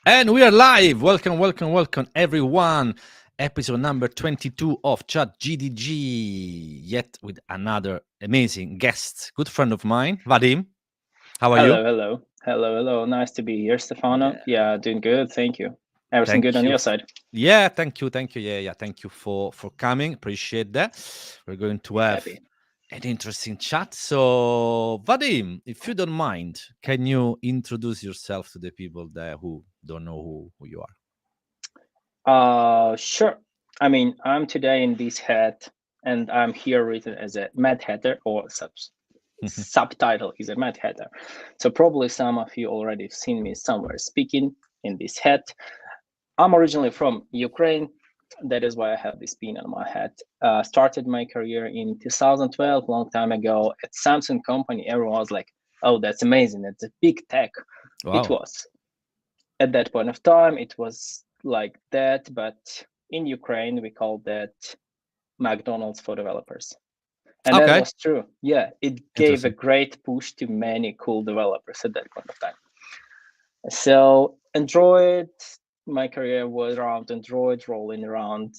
And we are live. Welcome, everyone. Episode number 22 of ChatGDG. Yet with another amazing guest, good friend of mine, Vadym. How are you? Hello. Nice to be here, Stefano. Yeah, Yeah, doing good. Thank you. Everything thank good on you. your side? Yeah, thank you. Yeah. Thank you for coming. Appreciate that. We're going to have Happy. an interesting chat. So, Vadym, if you don't mind, can you introduce yourself to the people there who don't know who you are? Sure. I mean, I'm today in this hat, and I'm here written as a Mad Hatter, or subtitle is a Mad Hatter. So probably some of you already seen me somewhere speaking in this hat. I'm originally from Ukraine. That is why I have this pin on my hat. Started my career in 2012, long time ago, at Samsung company. Everyone was like, "Oh, that's amazing! It's a big tech." It Wow. was at that point of time. It was like that, but in Ukraine we call that McDonald's for developers, and that Okay. was true. Yeah, it gave a Interesting. great push to many cool developers at that point of time. So Android, my career was around Android, rolling around.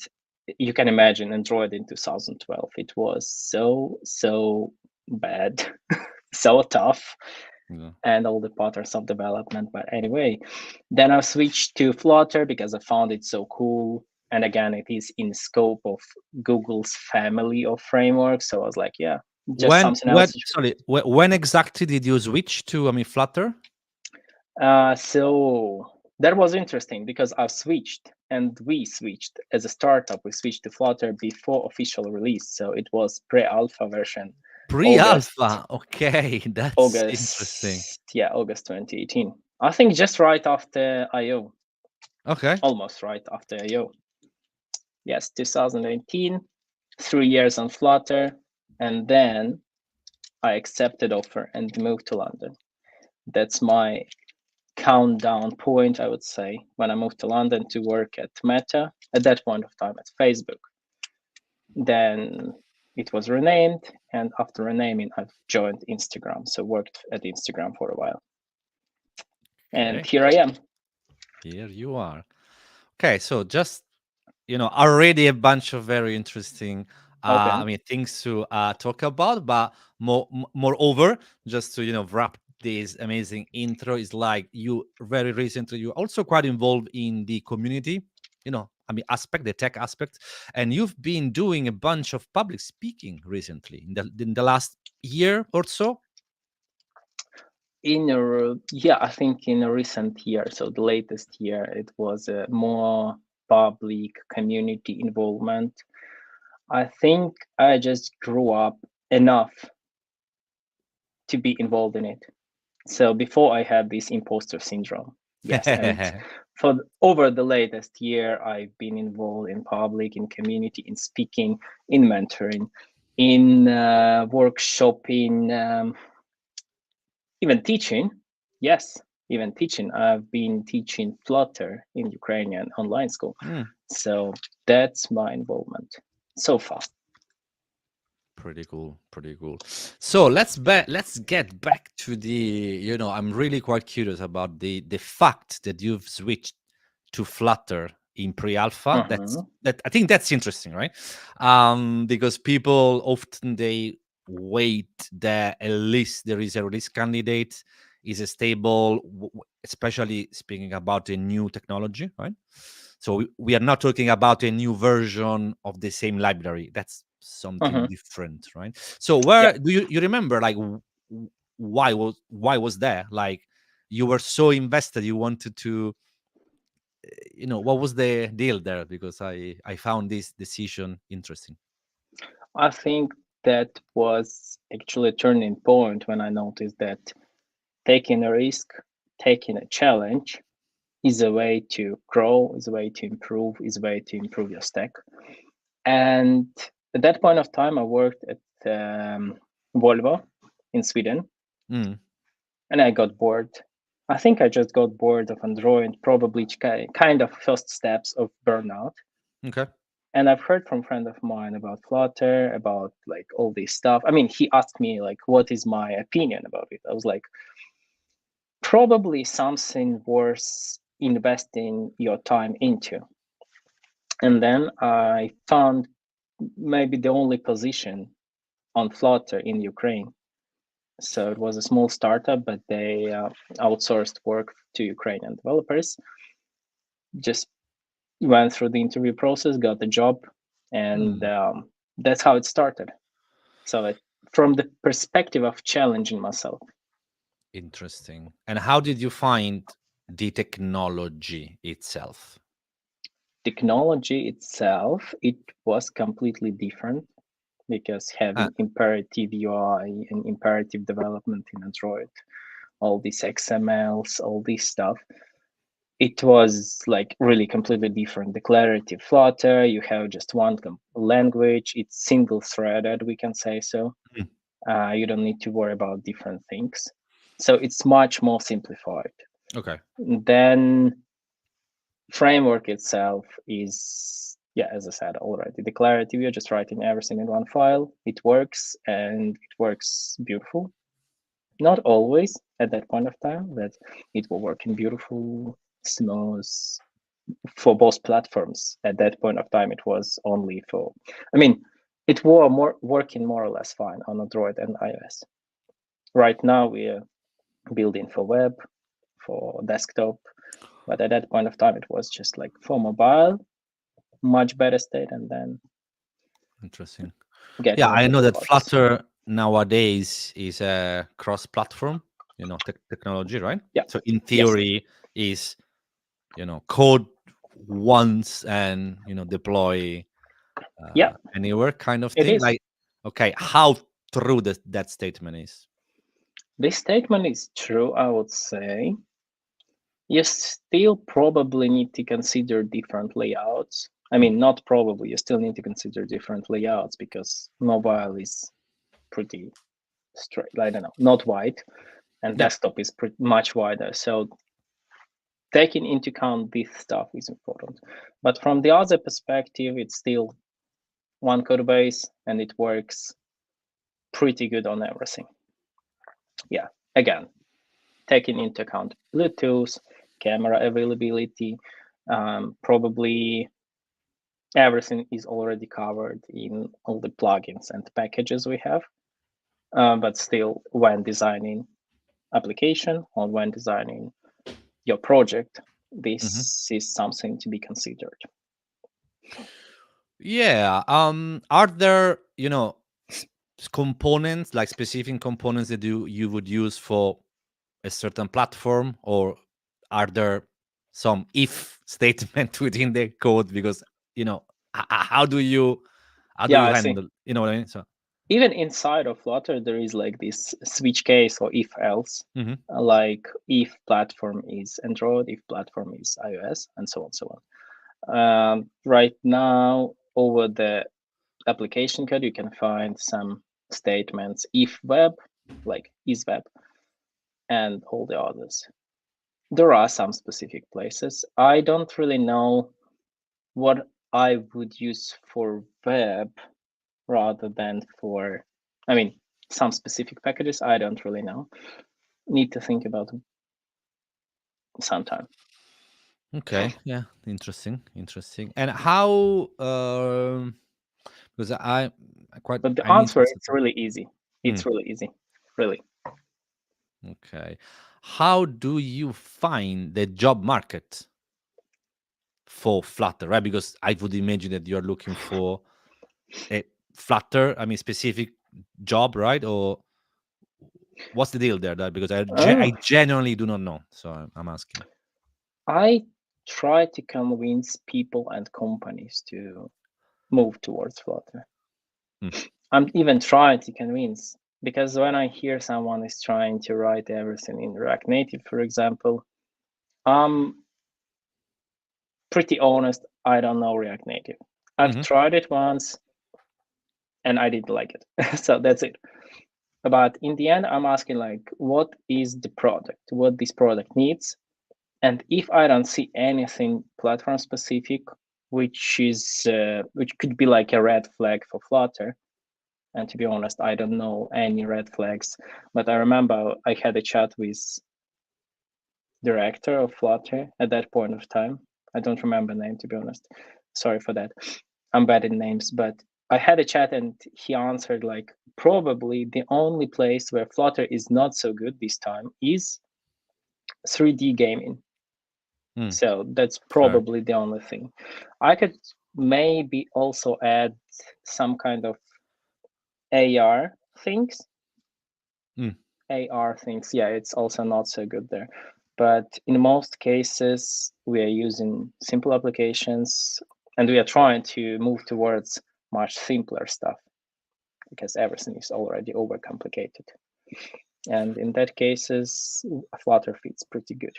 You can imagine Android in 2012. It was so bad, so tough, Yeah. and all the patterns of development. But anyway, then I switched to Flutter because I found it so cool. And again, it is in scope of Google's family of frameworks. So I was like, yeah, just something When else. sorry, when exactly did you switch to, Flutter? So that was interesting because I've switched and we switched as a startup. We switched to Flutter before official release. So it was pre-alpha version, August, Pre-alpha. Okay, that's interesting. August 2018. I think just right after IO, Okay. almost right after IO. Yes, 2018, 3 years on Flutter, and then I accepted offer and moved to London. That's my countdown point, I would say, when I moved to London to work at Meta, at that point of time at Facebook. Then it was renamed, and after renaming, I've joined Instagram. So worked at Instagram for a while. And Okay. here I am. Here you are. Okay, so just already a bunch of very interesting Okay. things to talk about, but moreover, just to wrap this amazing intro, is like you very recently you also quite involved in the community, aspect, the tech aspect, and you've been doing a bunch of public speaking recently in the last year or so. I think in a recent year, so the latest year, it was a more public community involvement. I think I just grew up enough to be involved in it. So before I had this imposter syndrome. Yes, and over the latest year, I've been involved in public, in community, in speaking, in mentoring, in workshopping, even teaching. Yes, even teaching. I've been teaching Flutter in Ukrainian online school. Mm, So that's my involvement so far. pretty cool, pretty cool. So let's get back to the, I'm really quite curious about the fact that you've switched to Flutter in pre-alpha. Mhm. That I think that's interesting, right? Because people often they wait that at least there is a release candidate, is a stable, especially speaking about a new technology, right? So we are not talking about a new version of the same library. That's something Mhm. different, right? So where Yeah. do you remember, like, why was there, like, you were so invested, you wanted to, what was the deal there? Because I found this decision interesting. I think that was actually a turning point when I noticed that taking a risk, taking a challenge is a way to grow, is a way to improve, is a way to improve your stack. And at that point of time, I worked at Volvo in Sweden, Mm, and I got bored. I think I just got bored of Android, probably kind of first steps of burnout. okay. And I've heard from a friend of mine about Flutter, about like all this stuff. I mean, he asked me like, what is my opinion about it? I was like, probably something worth investing your time into. And then I found maybe the only position on Flutter in Ukraine. So it was a small startup, but they outsourced work to Ukrainian developers. Just went through the interview process, got the job, and that's how it started. So from the perspective of challenging myself. Interesting. And how did you find the technology itself? Technology itself, it was completely different because Ah, having imperative UI and imperative development in Android, all these XMLs, all this stuff, it was like really completely different. Declarative Flutter, you have just one language, it's single threaded, we can say so. You don't need to worry about different things. So it's much more simplified. okay. Then framework itself is, yeah, as I said already, declarative. You're just writing everything in one file. It works, and it works beautiful. Not always at that point of time, but it will work in beautiful, smooth for both platforms. At that point of time, it was only for, I mean, it were working more or less fine on Android and iOS. Right now, we're building for web, for desktop, but at that point of time, it was just like for mobile, much better state, and then Interesting. Yeah, getting I into know that devices. Flutter nowadays is a cross-platform, technology, right? Yeah. So in Yes. theory, is code once and deploy Yeah. anywhere kind of It thing. is. Like, okay, how true that statement is? This statement is true, I would say. You still probably need to consider different layouts. I mean, not probably, you still need to consider different layouts because mobile is pretty straight, I don't know, not wide, and Yeah. desktop is pretty much wider. So taking into account this stuff is important. But from the other perspective, it's still one code base and it works pretty good on everything. Yeah, again, taking into account Bluetooth, camera availability, probably everything is already covered in all the plugins and packages we have. But still, when designing application or when designing your project, Mhm. this is something to be considered. Yeah. Are there, components, like specific components that you would use for a certain platform, or are there some if statement within the code? Because how do you Yeah, I see. handle, you know what I mean? So Even inside of Flutter, there is like this switch case or if else, mhm. like if platform is Android, if platform is iOS, and so on, so on. Right now, over the application code, you can find some statements if web, like is web, and all the others. There are some specific places. I don't really know what I would use for web rather than for, I mean, some specific packages. I don't really know. Need to think about them sometime. Okay, yeah, interesting. And how because But the I'm answer interested. is really easy. Mm, It's really easy, really. okay. How do you find the job market for Flutter, right? Because I would imagine that you're looking for a Flutter, I mean, specific job, right? Or what's the deal there? That because Oh, I genuinely do not know, so I'm asking. I try to convince people and companies to move towards Flutter. Mm, I'm even trying to convince because when I hear someone is trying to write everything in React Native, for example, I'm pretty honest. I don't know React Native. I've mhm. tried it once and I didn't like it. So that's it. But in the end, I'm asking like, what is the product? What this product needs? And if I don't see anything platform specific, which could be like a red flag for Flutter, and to be honest, I don't know any red flags. But I remember I had a chat with director of Flutter at that point of time. I don't remember the name, to be honest. Sorry for that. I'm bad in names, but I had a chat and he answered like probably the only place where Flutter is not so good this time is 3D gaming. So that's Fair. probably the only thing. I could maybe also add some kind of AR things. AR things, yeah, it's also not so good there. But in most cases, we are using simple applications and we are trying to move towards much simpler stuff because everything is already overcomplicated. And in that cases, Flutter fits pretty good.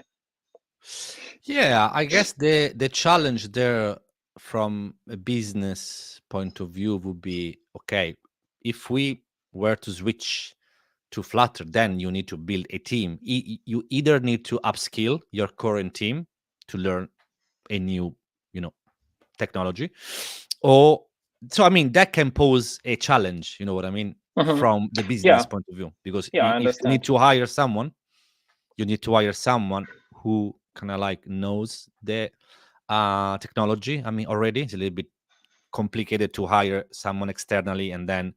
Yeah, I guess the challenge there from a business point of view would be, okay, if we were to switch to Flutter, then you need to build a team. You either need to upskill your current team to learn a new, technology, or so I mean that can pose a challenge. You know what I mean, Mhm. from the business Yeah, point of view, because yeah, I if you need understand. to hire someone, you need to hire someone who kind of like knows the technology. I mean, already it's a little bit complicated to hire someone externally and then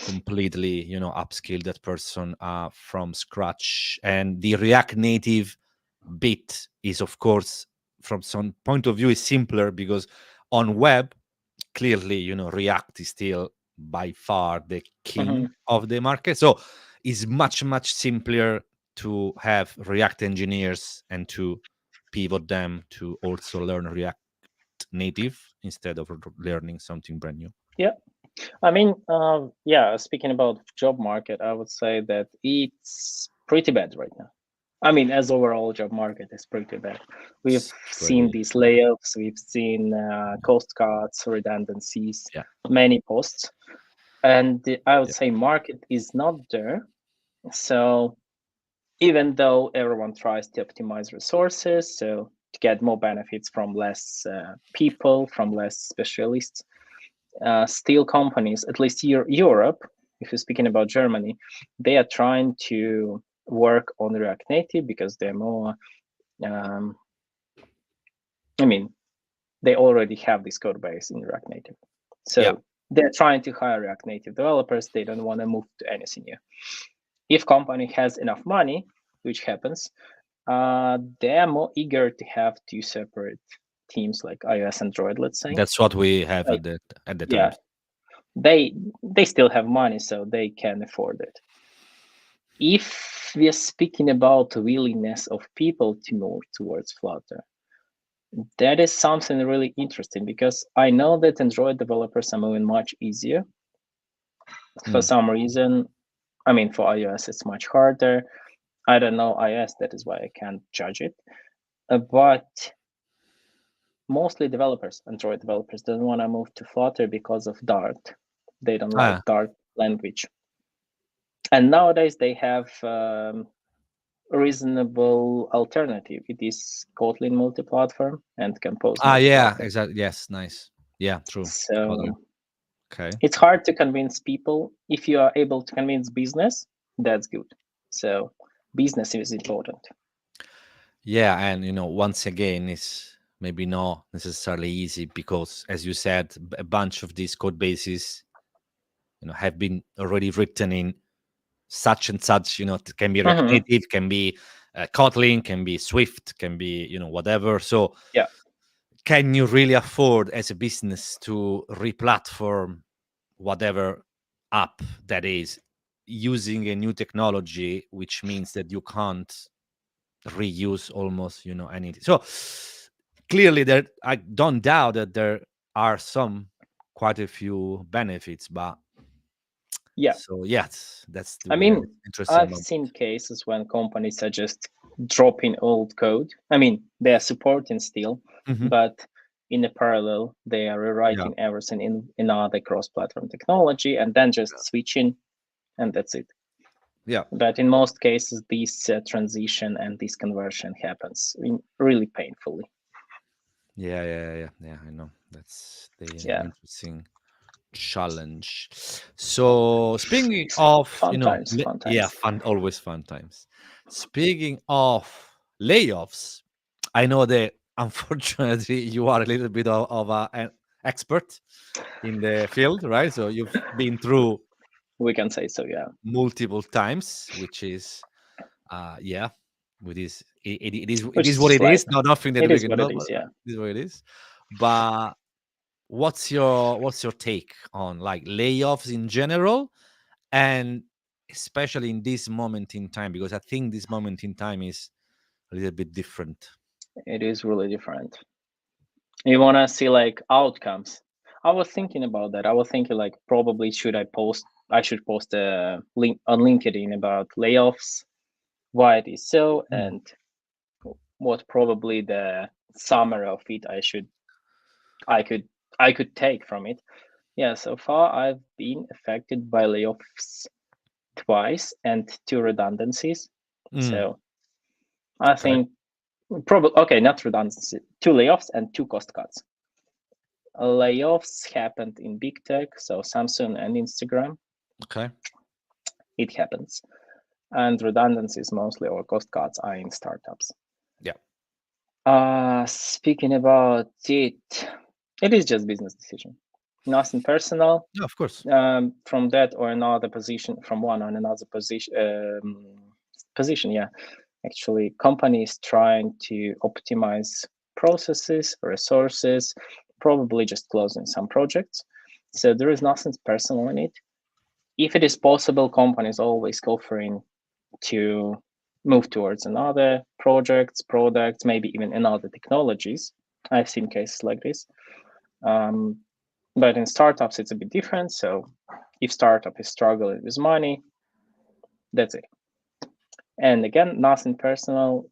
completely, upskill that person from scratch. And the React Native bit is, of course, from some point of view, is simpler because on web, clearly, React is still by far the king Mhm. of the market. So it's much, much simpler to have React engineers and to pivot them to also learn React Native instead of learning something brand new. Yeah, I mean, yeah, speaking about job market, I would say that it's pretty bad right now. I mean, as overall job market is pretty bad. We've It's seen pretty, these layoffs, we've seen cost cuts, redundancies, yeah, many posts, and I would yeah. say market is not there. So even though everyone tries to optimize resources, so to get more benefits from less people, from less specialists, still companies, at least Europe, if you're speaking about Germany, they are trying to work on React Native because they're more, um, I mean, they already have this code base in React Native. Yeah. So they're trying to hire React Native developers. They don't want to move to anything new. If company has enough money, which happens, they're more eager to have two separate teams like iOS, Android, let's say. That's what we have Like, at the yeah, times. they still have money, so they can afford it. If we are speaking about willingness of people to move towards Flutter, that is something really interesting because I know that Android developers are moving much easier. For some reason, I mean, for iOS, it's much harder. I don't know iOS, that is why I can't judge it. But mostly developers, Android developers, don't want to move to Flutter because of Dart. They don't like Ah, Dart language. And nowadays they have reasonable alternative. It is Kotlin multi-platform and Compose yeah, multi-platform. exactly. Yes, nice. Yeah, true. Totally. So Okay. it's hard to convince people. If you are able to convince business, that's good. So business is important. Yeah, and once again, it's maybe not necessarily easy because, as you said, a bunch of these code bases, have been already written in such and such. It can be React Mhm. Native, can be Kotlin, can be Swift, can be whatever. So, Yeah, can you really afford as a business to replatform whatever app that is using a new technology, which means that you can't reuse almost anything. So clearly there, I don't doubt that there are some, quite a few benefits, but yeah. so yes, that's I where mean, it's interesting I've about. seen cases when companies are just dropping old code. I mean, they are supporting still, Mhm. but in a parallel, they are Yeah, rewriting everything in another cross-platform technology and then just switching, and that's it. yeah, But in most cases, this transition and this conversion happens really painfully. yeah, I know that's the Yeah, interesting challenge. So speaking of, fun times, fun yeah, times. fun, always fun times. Speaking of layoffs, I know that unfortunately you are a little bit of an expert in the field, right? So you've been through We can say so, yeah. multiple times, which is yeah, it Which is is what just it life. is. Not nothing that It we is can what do, it but is, yeah. it is what it is. But what's your take on like layoffs in general, and especially in this moment in time? Because I think this moment in time is a little bit different. It is really different. You want to see like outcomes. I was thinking about that. I was thinking like probably I should post a link on LinkedIn about layoffs, why it is so, Mm. and what probably the summary of it I could I could take from it. Yeah, so far I've been affected by layoffs twice and two redundancies. Mm. So I Okay. think probably okay, not redundancy, two layoffs and two cost cuts. Layoffs happened in big tech, so Samsung and Instagram. Okay. It happens, and redundancies mostly or cost cuts are in startups. Yeah. Speaking about it, it is just business decision, nothing personal. Yeah. Of course. From that or another position, from one or another position, yeah. Actually, companies trying to optimize processes, resources, probably just closing some projects. So there is nothing personal in it. If it is possible, companies always offering to move towards another projects, products, maybe even another technologies. I've seen cases like this. Um, but in startups, it's a bit different. So if startup is struggling with money, that's it. And again, nothing personal.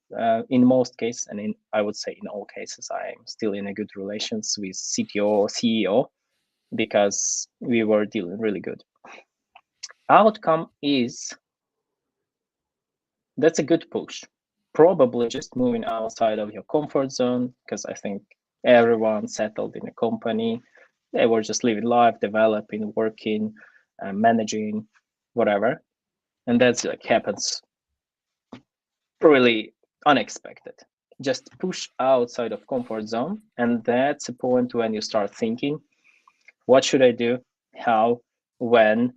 In most cases, and I would say in all cases, I'm still in a good relations with CTO or CEO because we were dealing really good. Outcome is that's a good push. Probably just moving outside of your comfort zone because I think everyone settled in a company. They were just living life, developing, working, managing, whatever, and that's like happens really unexpected. Just push outside of comfort zone, and that's a point when you start thinking, what should I do? How? When?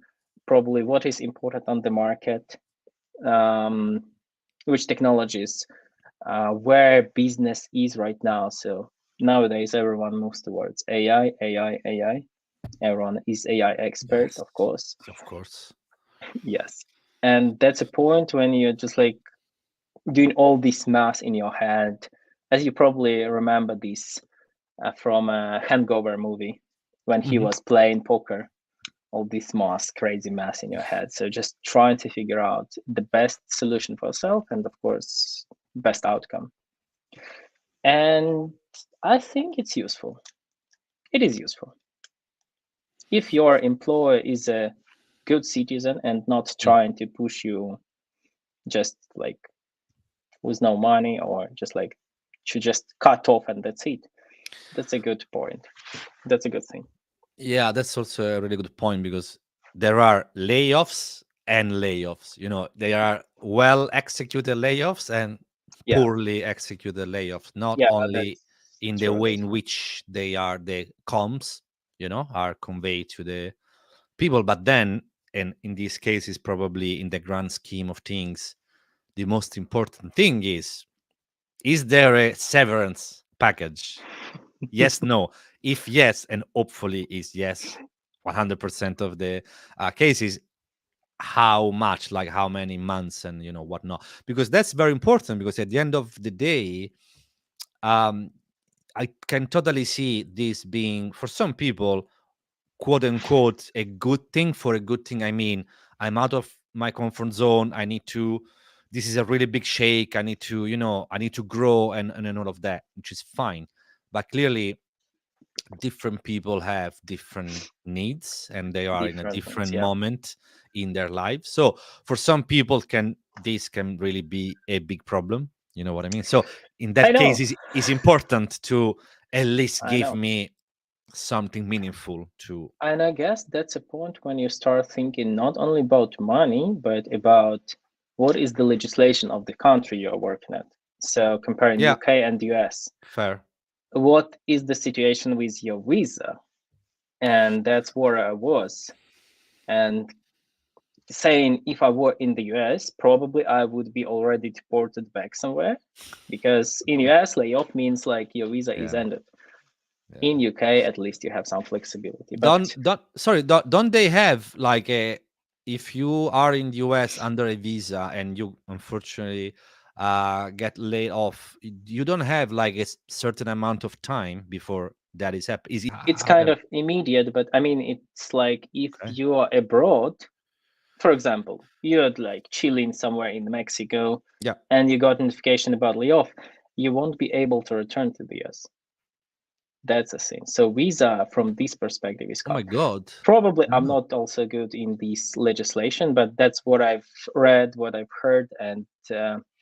Probably what is important on the market? Um, which technologies? Where business is right now. So nowadays, everyone moves towards AI, AI, AI. Everyone is AI expert, Yes. of course. Of course. Yes. And that's a point when you're just like doing all this math in your head, as you probably remember this from a Hangover movie when he Hmm. was playing poker. All this math, crazy math in your head. So just trying to figure out the best solution for yourself, and of course, best outcome. And I think it's useful. It is useful if your employer is a good citizen and not trying to push you just like with no money or just like to just cut off and that's it. That's a good point. That's a good thing. Yeah, that's also a really good point because there are layoffs and layoffs. You know, there are well executed layoffs and Yeah, poorly executed layoffs, not yeah, only that's in the true. way That's in true. which they are the comms, you know, are conveyed to the people, but then, and in this case, is probably in the grand scheme of things, the most important thing is there a severance package? Yes, no. If yes, and hopefully is yes, 100% of the cases, how much, like how many months and whatnot? Because that's very important. Because at the end of the day, um, I can totally see this being for some people, quote unquote, a good thing. For a good thing, I mean, I'm out of my comfort zone. I need to. This is a really big shake. I need to, I need to grow and all of that, which is fine. But clearly, different people have different needs and they are in a Different needs. different Yeah, moment in their life. So for some people, can this can really be a big problem. You know what I mean? So in I that case, know. is important to at least I give know. me something meaningful to. And I guess that's a point when you start thinking not only about money, but about what is the legislation of the country you're working at. So comparing Yeah, UK and US, fair. what is the situation with your visa? And that's where I was. And saying if I were in the US, probably I would be already deported back somewhere, because in US layoff means like your visa is Yeah, ended. yeah. In UK, at least you have some flexibility. But Don't they have like a, if you are in the US under a visa and you unfortunately get laid off, you don't have like a certain amount of time before that is happening. Is it it's how kind does, of immediate. But I mean, it's like if okay? you are abroad, for example, you're like chilling somewhere in Mexico Yeah. and you got notification about layoff, you won't be able to return to the US. That's the thing. So visa from this perspective is Oh my cut. God. Probably I'm No. not also good in this legislation, but that's what I've read, what I've heard, and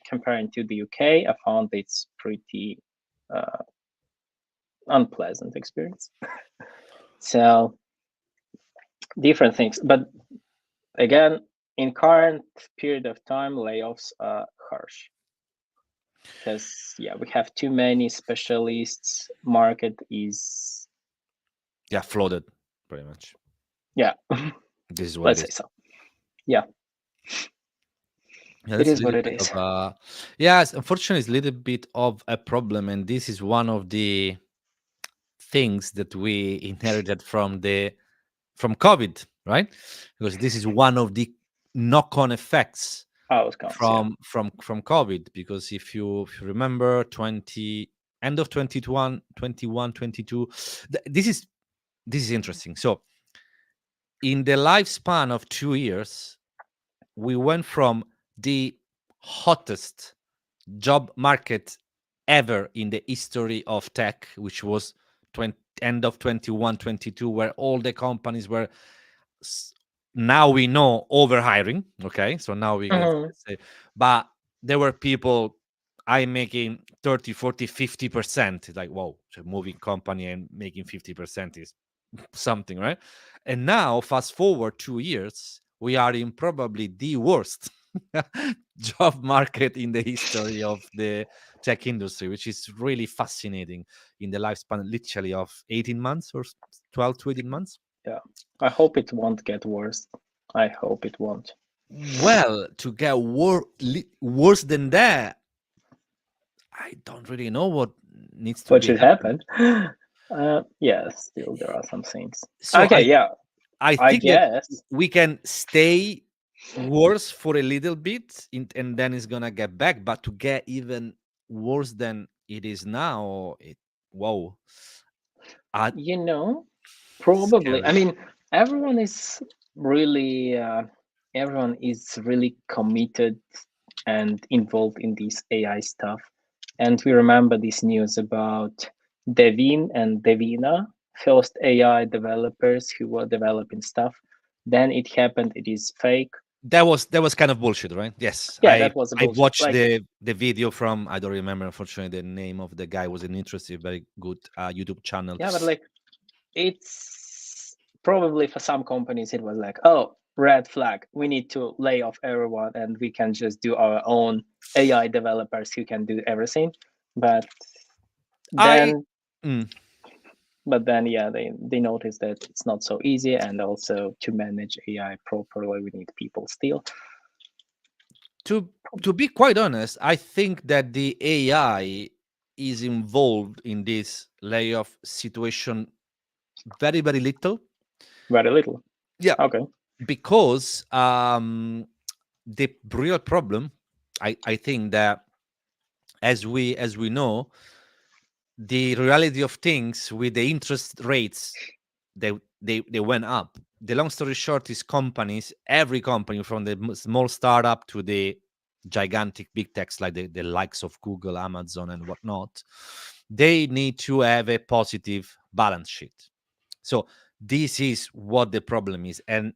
comparing to the UK, I found it's pretty uh, unpleasant experience. So different things, but again, in current period of time, layoffs are harsh because yeah, we have too many specialists. Market is Yeah, flooded pretty much. yeah, This is what it let's is. say so. Yeah, Yeah, it that's a is what little it bit of is. yes, unfortunately, it's a little bit of a problem, and this is one of the things that we inherited from COVID, right? Because this is one of the knock-on effects Outcomes, yeah. from COVID. Because if you remember, end of 21, 21, 22, this is interesting. So in the lifespan of 2 years, we went from the hottest job market ever in the history of tech, which was 20, end of 21, 22, where all the companies were s- now we know over hiring. Okay, so now we can Mhm. say, but there were people I making 30, 40, 50%. It's like, whoa, so moving company and making 50% is something, right? And now, fast forward 2 years, we are in probably the worst job market in the history of the tech industry, which is really fascinating in the lifespan, literally of 18 months or 12 to 18 months. Yeah, I hope it won't get worse. I hope it won't. Well, to get worse than that, I don't really know what needs to What be should happening. happen? Yeah, still there are some things. So Okay, yeah, I I think that guess. we can stay worse for a little bit and then it's gonna get back, but to get even worse than it is now, whoa, uh, You know, probably. I scary. mean, everyone is really, everyone is really committed and involved in this AI stuff. And we remember this news about Devin and Devina, first AI developers who were developing stuff. Then it happened. It is fake. That was kind of bullshit, right? Yes, Yeah, that was a I bullshit. watched Like, the video from, I don't remember unfortunately the name of the guy. Was an interesting, very good YouTube channel. yeah, but like, it's probably for some companies it was like, oh, red flag, we need to lay off everyone and we can just do our own AI developers who can do everything. But I then mm, yeah, they noticed that it's not so easy, and also to manage AI properly we need people still. to to be quite honest, I think that the AI is involved in this layoff situation very very little. Very little. Yeah, Okay. because the real problem, I think that as we know, the reality of things with the interest rates, they went up. The long story short is companies, every company from the small startup to the gigantic big techs like the likes of Google, Amazon, and whatnot, they need to have a positive balance sheet. So this is what the problem is. And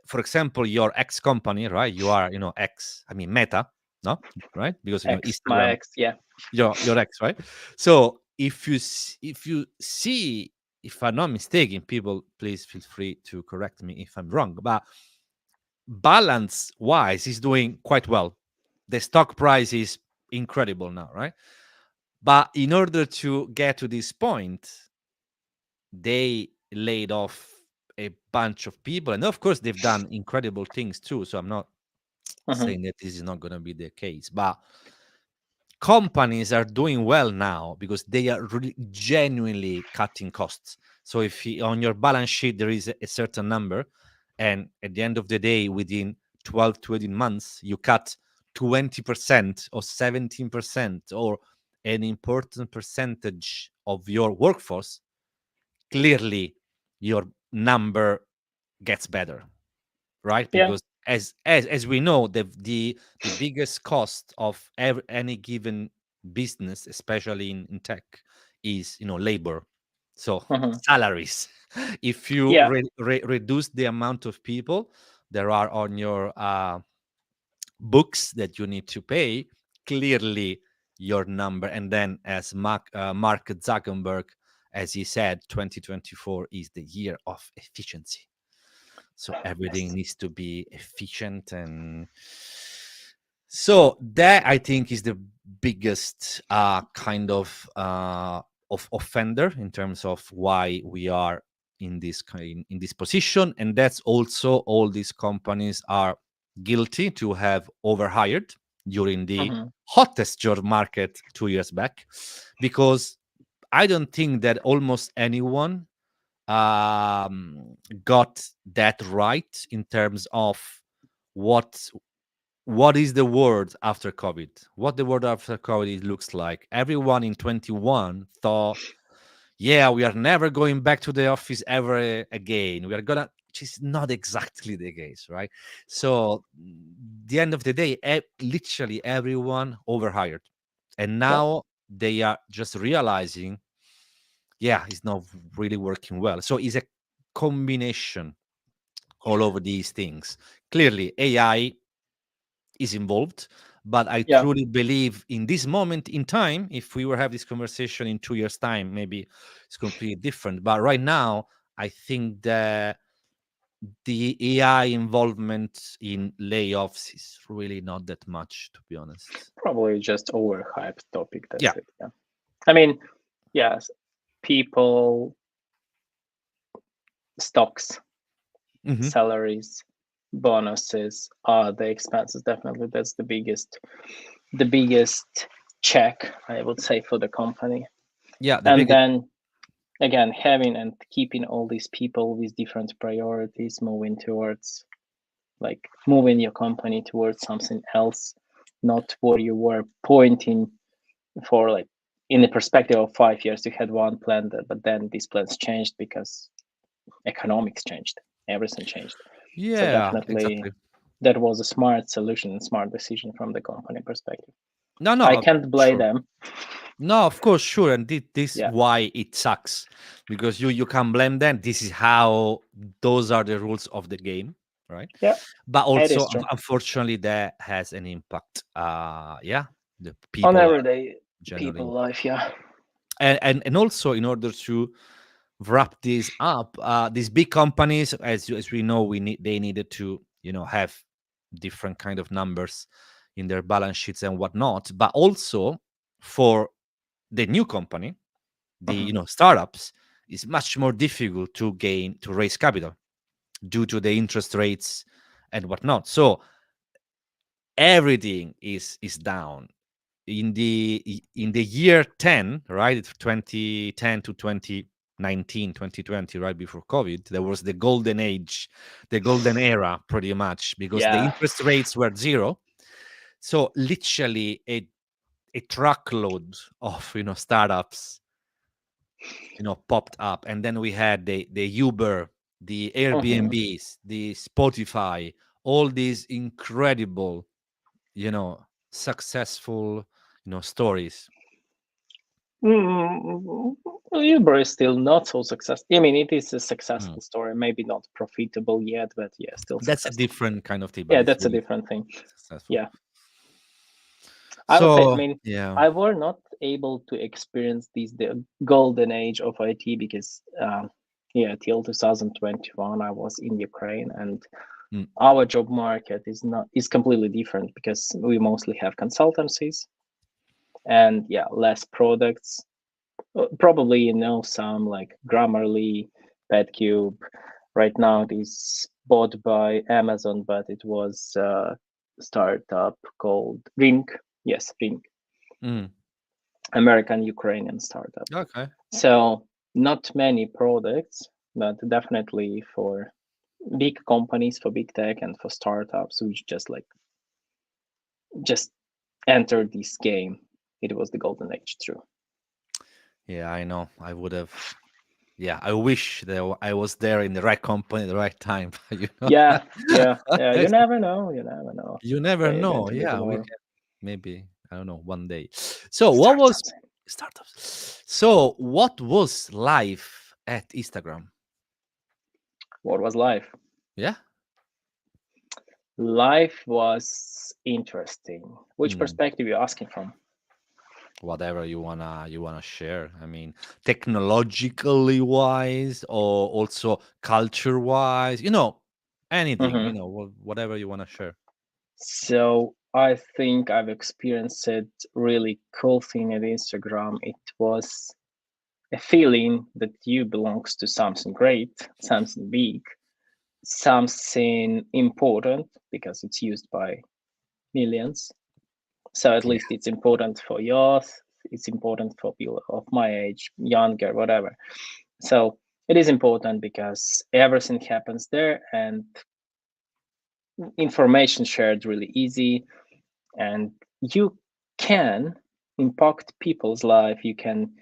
for example, your ex company, right? You are, ex. I mean, Meta, no, right? Because My Instagram, ex, yeah. your ex, right? So if you see, if I'm not mistaken, people please feel free to correct me if I'm wrong, but balance wise is doing quite well. The stock price is incredible now, right? But in order to get to this point, they laid off a bunch of people, and of course they've done incredible things too. So I'm not Hmm. saying that this is not going to be the case, but companies are doing well now because they are really genuinely cutting costs. So if on your balance sheet there is a certain number, and at the end of the day, within 12 to 18 months, you cut 20% or 17% or an important percentage of your workforce, clearly your number gets better, right? Yeah. Because as we know, the biggest cost of any given business, especially in tech, is labor. So Hmm. salaries. If you Yeah. reduce the amount of people there are on your books that you need to pay, clearly your number. And then, as Mark Zuckerberg, as he said, 2024 is the year of efficiency. So everything Yes. needs to be efficient, and so that I think is the biggest kind of offender in terms of why we are in this position. And that's also all these companies are guilty to have overhired during the Hmm. hottest job market 2 years back, because I don't think that almost anyone got that right in terms of what what is the world after COVID, what the world after COVID looks like. Everyone in 21 thought, yeah, we are never going back to the office ever again. We are gonna, which is not exactly the case, right? So, the end of the day, literally everyone overhired, and Yeah. now they are just realizing, yeah, it's not really working well. So it's a combination all over these things. Clearly, AI is involved, but I Yeah. truly believe in this moment in time, if we were have this conversation in 2 years' time, maybe it's completely different. But right now, I think that the AI involvement in layoffs is really not that much, to be honest. Probably just overhyped topic. Yeah. That's it. Yeah. I mean, yes, people, stocks, Hmm. salaries, bonuses are the expenses. Definitely, that's the biggest check, I would say, for the company. Yeah. The And biggest. then again, having and keeping all these people with different priorities moving your company towards something else, not what you were pointing for. Like in the perspective of 5 years, you had one plan, but then these plans changed because economics changed, everything changed. So Yeah. definitely Exactly. that was a smart solution, smart decision from the company perspective. No. I No. can't blame Sure. them. No, of course, sure, and this Yeah. why it sucks, because you can blame them. This is how those are the rules of the game, right? Yeah, But it also, is true. unfortunately, that has an impact. Yeah, the On people are everyday generally, people life, yeah. and also in order to wrap this up, these big companies, as we know, they needed to have different kind of numbers in their balance sheets and whatnot, but also for the new company, the Hmm. startups, is much more difficult to raise capital due to the interest rates and whatnot. So everything is down in the year 10, right? 2010 to 2019, 2020, right before COVID. There was the golden age, the golden era, pretty much, because the Yeah. interest rates were zero. So literally a truckload of startups popped up. And then we had the Uber, the Hmm. Airbnbs, the Spotify, all these incredible, you know successful stories. Mm, Uber is still not so successful. I mean, it is a Mm. successful story, maybe not profitable yet, but yeah, still That's a successful. different kind of thing, but Yeah, it's that's a really different thing. successful. Yeah, I would say. I So mean, yeah. I were not able to experience the golden age of IT because, yeah, till 2021, I was in Ukraine, and Mm. our job market is completely different because we mostly have consultancies. and yeah, less products. Probably you know some like Grammarly, PetCube. Right now it is bought by Amazon, but it was a startup called Ring. Yes, Ring, Mm. American Ukrainian startup. Okay. So not many products, but definitely for big companies, for big tech, and for startups, which just entered this game. It was the golden age, true. Yeah, I know. I would have. Yeah, I wish that I was there in the right company, at the right time. You know, Yeah, yeah, yeah. You never know. You never know. you never Maybe know. eventually Yeah, we tomorrow can maybe, I don't know, one day. So, what start was something. startups? So, what was life at Instagram? What was life? Yeah. Life was interesting. Which Mm, perspective are you asking from? whatever you wanna share. I mean, technologically wise, or also culture wise. Anything. Hmm. Whatever you wanna share. So I think I've experienced a really cool thing at Instagram. It was a feeling that you belongs to something great, something big, something important because it's used by millions. So at Yeah. least it's important for youth, it's important for people of my age, younger, whatever. So it is important because everything happens there and information shared really easy, and you can impact people's life. You can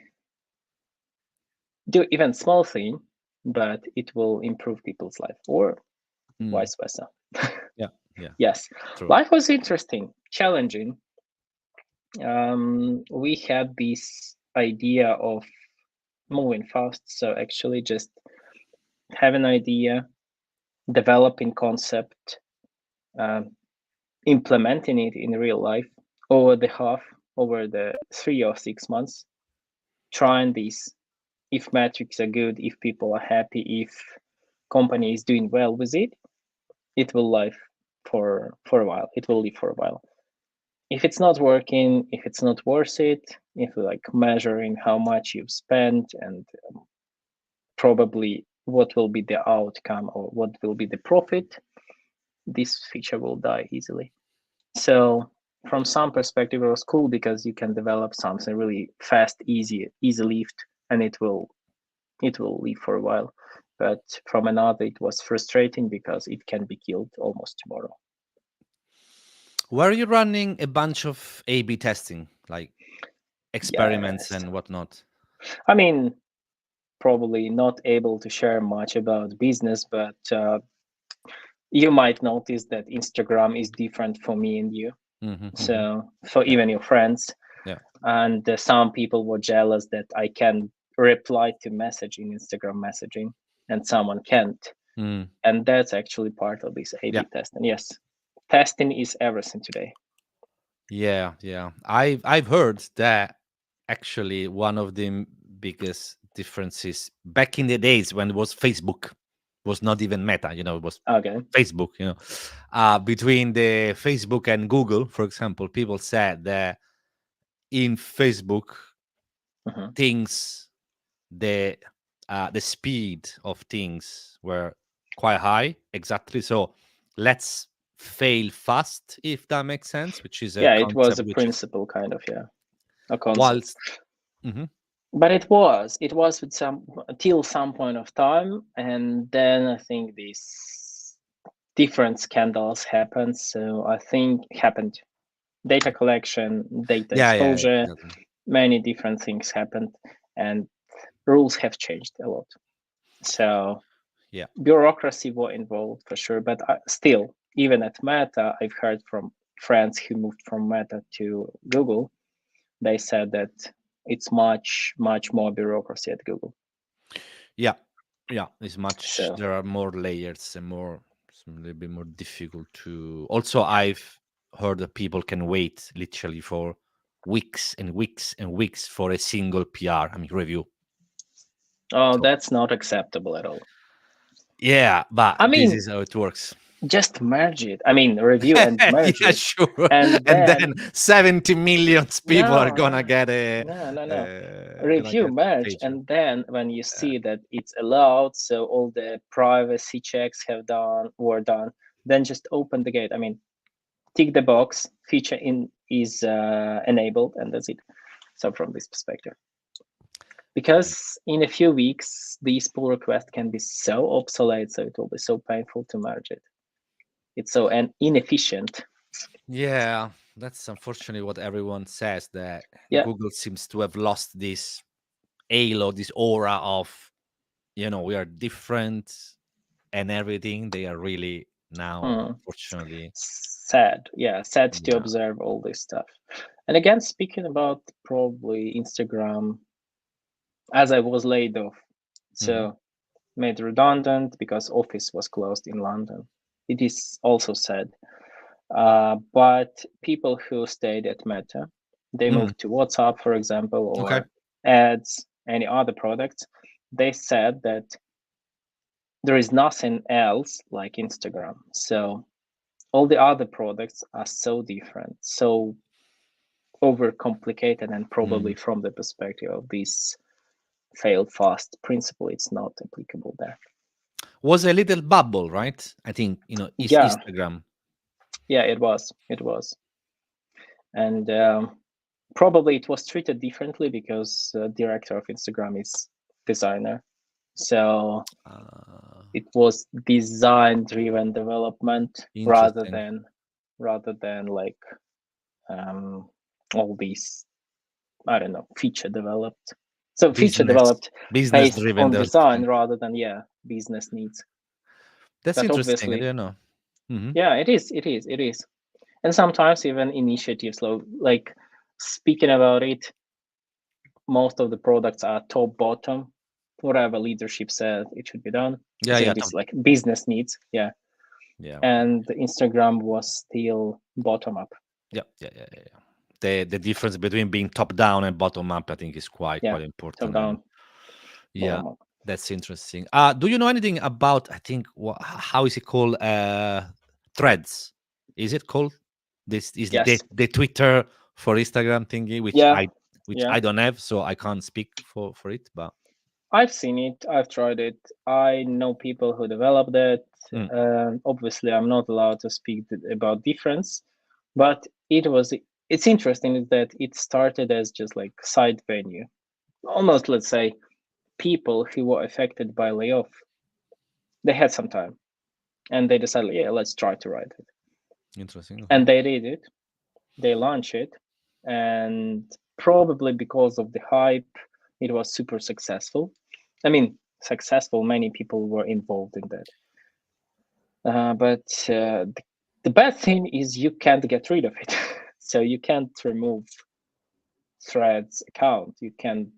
do even small thing, but it will improve people's life or Mm, vice versa. yeah. Yeah. Yes, True. life was interesting, challenging. We had this idea of moving fast, so actually just have an idea, developing concept, um, implementing it in real life over the 3 or 6 months, trying these. If metrics are good, if people are happy, if company is doing well with it, it will live for a while. It will live for a while. If it's not working, if it's not worth it, if you're like measuring how much you've spent and probably what will be the outcome or what will be the profit, this feature will die easily. So from some perspective, it was cool because you can develop something really fast, easy lift, and it will live for a while. But from another, it was frustrating because it can be killed almost tomorrow. Were you running a bunch of A/B testing, like experiments Yes, and whatnot? I mean, probably not able to share much about business, but you might notice that Instagram is different for me and you. Hmm. Hmm. So for Yeah. even your friends, Yeah. and some people were jealous that I can reply to message in Instagram messaging and someone can't. Mm, And that's actually part of this yeah. A/B test. And yes, testing is everything today. Yeah. Yeah. I've heard that actually one of the biggest differences back in the days when it was Facebook, was not even Meta, it was Okay. Facebook, between the Facebook and Google, for example, people said that in Facebook Mhm. things, the speed of things were quite high, exactly. So let's fail fast, if that makes sense, which is a Yeah, it was concept a which is principle kind of, yeah, a concept. whilst. Mhm. But it was with some till some point of time, and then I think these different scandals happened. So I think happened data collection, data Yeah, exposure, exactly. many different things happened, and rules have changed a lot. So Yeah. bureaucracy were involved for sure, but still, even at Meta, I've heard from friends who moved from Meta to Google. They said that it's much more bureaucracy at Google. Yeah. Yeah, it's much, So there are more layers and it's a little bit more difficult to. Also, I've heard that people can wait literally for weeks and weeks and weeks for a single PR, I mean, review. oh, So that's not acceptable at all. yeah, but I this mean, is how it works. just merge it. I mean, review and merge Yeah, it, sure. and And then then 70 million people are no, gonna get no. Review merge, page. and then when you Uh, see that it's allowed, so all the privacy checks were done, then just open the gate. I mean, tick the box, feature in is enabled, and that's it. So from this perspective, yeah. because in a few weeks these pull requests can be so obsolete, so it will be so painful to merge it. It's so inefficient. Yeah, that's unfortunately what everyone says, that Yeah. Google seems to have lost this halo, this aura of, we are different and everything. They are really now, Mm. unfortunately, Sad. Yeah, sad to yeah. observe all this stuff. And again, speaking about probably Instagram, as I was laid off, Mhm. so made redundant because office was closed in London. It is also sad. But people who stayed at Meta, they Mhm. moved to WhatsApp, for example, Okay. or ads, any other products. They said that there is nothing else like Instagram. So all the other products are so different, so overcomplicated, and probably Mm. from the perspective of this fail fast principle, it's not applicable there. Was a little bubble, right? I think, is Yeah, Instagram. yeah, it was, and probably it was treated differently because director of Instagram is designer, so Uh, it was design driven development Interesting. rather than like um, all these, I don't know, feature developed. So feature Business developed business based driven on design development. rather than business needs. That's But interesting. I obviously, didn't know. Hmm. yeah, it is. And sometimes even initiatives like speaking about it, most of the products are top bottom. Whatever leadership says it should be done. Yeah, So yeah, this like business needs, yeah. yeah, And Instagram was still bottom up. yeah, yeah, yeah, yeah, yeah. The difference between being top down and bottom up, I think, is quite Yeah, quite top important. And down, yeah, bottom up. that's interesting. Do you know anything about? I think how is it called? Threads. Is it called? This is the Yes. Twitter for Instagram thingy, Yeah. which Yeah. I don't have, so I can't speak for it. But I've seen it. I've tried it. I know people who developed it. mm, Obviously, I'm not allowed to speak about difference, but it's interesting is that it started as just like side venue, almost let's say people who were affected by layoff. They had some time and they decided, yeah, let's try to write it, interesting. Okay. and they did it. They launched it, and probably because of the hype, it was super successful. I mean, successful. Many people were involved in that. But the bad thing is you can't get rid of it. So you can't remove Threads account. You can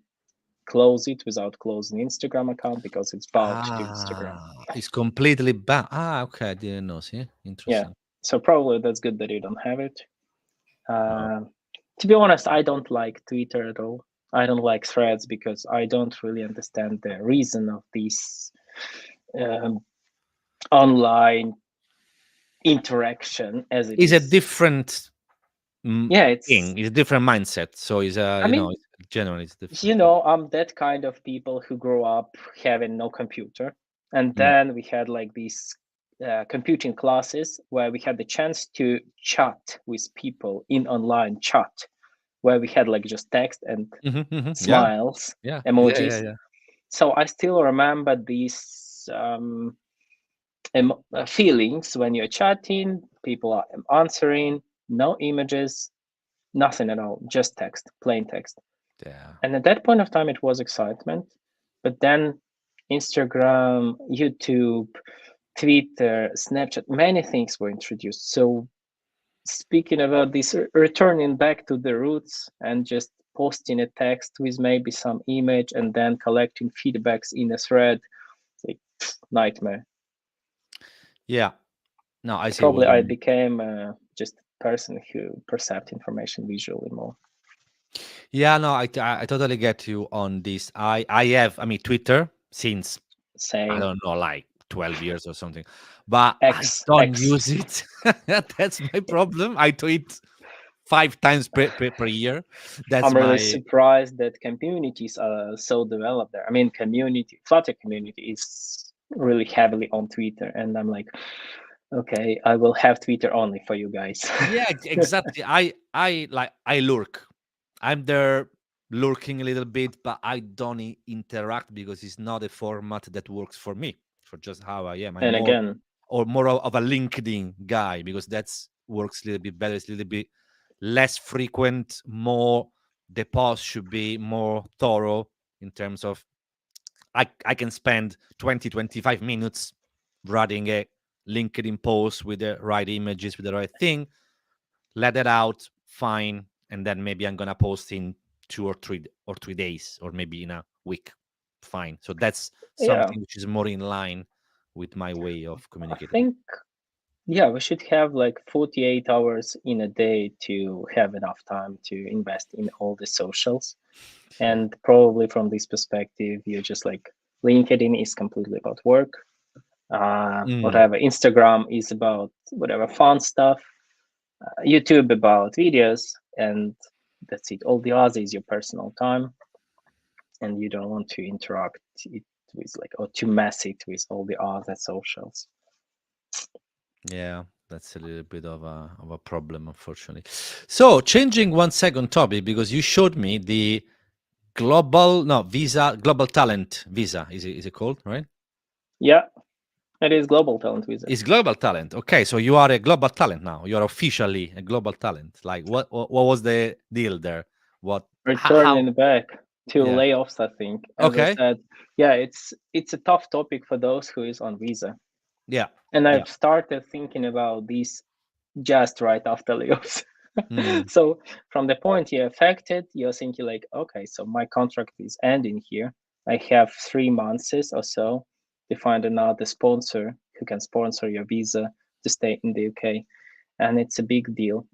close it without closing Instagram account because it's bound to Instagram. It's completely bad. Okay, I didn't know. See, Yeah. interesting. So probably that's good that you don't have it. Wow. Uh, to be honest, I don't like Twitter at all. I don't like Threads because I don't really understand the reason of this um, online interaction as it It's a is. different Yeah, it's. thing. It's a different mindset. So it's I mean, generally it's different. I'm that kind of people who grew up having no computer, and Yeah. then we had like these computing classes where we had the chance to chat with people in online chat, where we had like just text and Mhm, mhm. Yeah, smiles, yeah, yeah, yeah, emojis. yeah. So I still remember these feelings when you're chatting, people are answering, no images, nothing at all, just text, plain text. Yeah. And at that point of time, it was excitement. But then Instagram, YouTube, Twitter, Snapchat, many things were introduced. So speaking about this, returning back to the roots and just posting a text with maybe some image and then collecting feedbacks in a thread, like nightmare. Yeah. No, I see what Probably you I mean. became just a person who perceived information visually more. Yeah, no, I totally get you on this. I have, I mean, Twitter since, I Same. don't know, like 12 years or something, but I X don't X. use it. That's my problem. I tweet 5 times per year. That's I'm really my surprised that communities are so developed there. I mean, Flutter community is really heavily on Twitter, and I'm like, okay, I will have Twitter only for you guys. yeah, exactly. I lurk. I'm there lurking a little bit, but I don't interact because it's not a format that works for me, for just how I am. I'm And again, more of a LinkedIn guy because that's works a little bit better. It's a little bit less frequent, more the post should be more thorough in terms of I can spend 20-25 minutes writing a LinkedIn post with the right images, with the right thing, let it out, fine, and then maybe I'm gonna post in 2 or 3 days, or maybe in a week, fine. So that's yeah, something which is more in line with my way of I communicating. think, yeah, we should have like 48 hours in a day to have enough time to invest in all the socials. Yeah. And probably from this perspective, you're just like LinkedIn is completely about work. Mm, Whatever, Instagram is about whatever fun stuff, YouTube about videos, and that's it. All the other is your personal time, and you don't want to interact it with like, or to mess it with all the other socials. yeah, that's a little bit of a problem, unfortunately. So changing 1 second topic because you showed me the global talent visa. Is it called right? Yeah, it is global talent visa. It's global talent. Okay, so you are a global talent now. You are officially a global talent. Like what was the deal there? What how Returning back to yeah. layoffs, I think. As I Okay. said, yeah, it's a tough topic for those who is on visa. Yeah. And Yeah. I've started thinking about this just right after layoffs. Mm, So from the point you're affected, you're thinking like, okay, so my contract is ending here. I have 3 months or so to find another sponsor who can sponsor your visa to stay in the UK. And it's a big deal.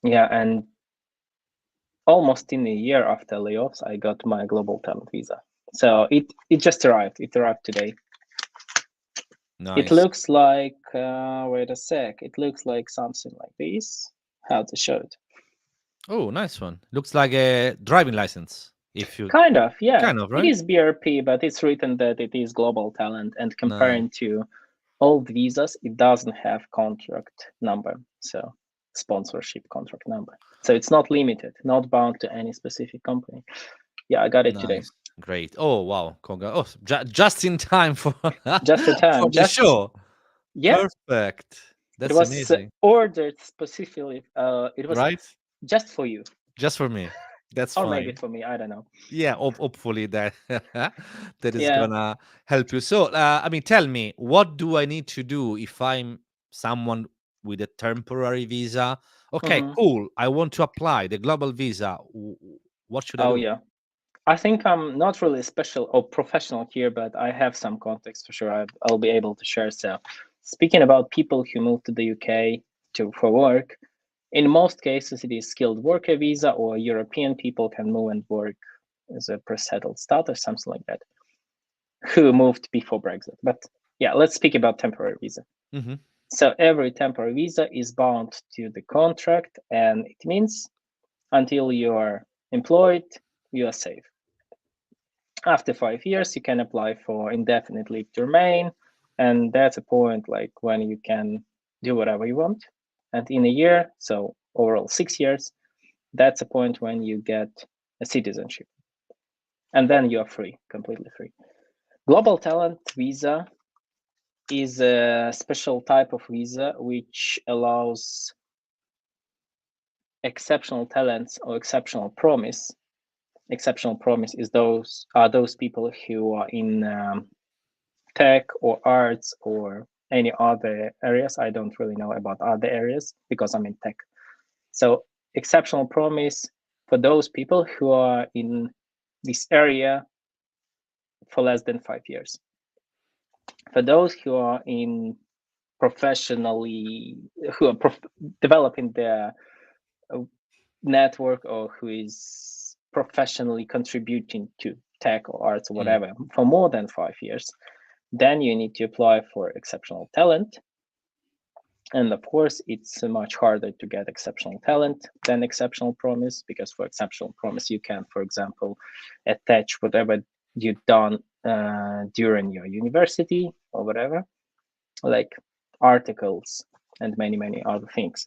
Yeah, and almost in a year after layoffs, I got my global talent visa. So it just arrived. It arrived today. It nice. looks like wait a sec. It looks like something like this. How to show it? Oh, nice one. Looks like a driving license. If you Kind of, yeah. kind of It right. is BRP, but it's written that it is global talent. And Nice. comparing to old visas, it doesn't have contract number, so sponsorship contract number. So it's not limited, not bound to any specific company. Yeah, I got it today. Nice. Great. Oh wow. Oh, just in time for Just in for time. the Just show. yeah, Perfect. it That's was amazing. ordered specifically. It was Right? just for you, Just for me. That's or maybe fine. for me. I don't know. Yeah, hopefully that that is Yeah. gonna help you. So, I mean, tell me, what do I need to do if I'm someone with a temporary visa? Okay, Hmm. cool. I want to apply the global visa. What should I Oh do? yeah. I think I'm not really special or professional here, but I have some context for sure. I'll be able to share. So, speaking about people who move to the UK for work, in most cases it is skilled worker visa, or European people can move and work as a pre-settled status, something like that, who moved before Brexit. But yeah, let's speak about temporary visa. Hmm. So every temporary visa is bound to the contract, and it means until you are employed, you are safe. After 5 years, you can apply for indefinite leave to remain, and that's a point like when you can do whatever you want. And in a year, so overall 6 years, that's a point when you get a citizenship, and then you are free, completely free. Global talent visa is a special type of visa which allows exceptional talents or exceptional promise. Exceptional promise is those people who are in tech or arts or any other areas. I don't really know about other areas because I'm in tech. So exceptional promise for those people who are in this area for less than 5 years. For those who are in professionally who are developing their uh, network, or who is professionally contributing to tech or arts or Mm. whatever for more than 5 years, Then you need to apply for exceptional talent. And of course, it's much harder to get exceptional talent than exceptional promise, because for exceptional promise, you can, for example, attach whatever you've done during your university or whatever, like articles and many, many other things.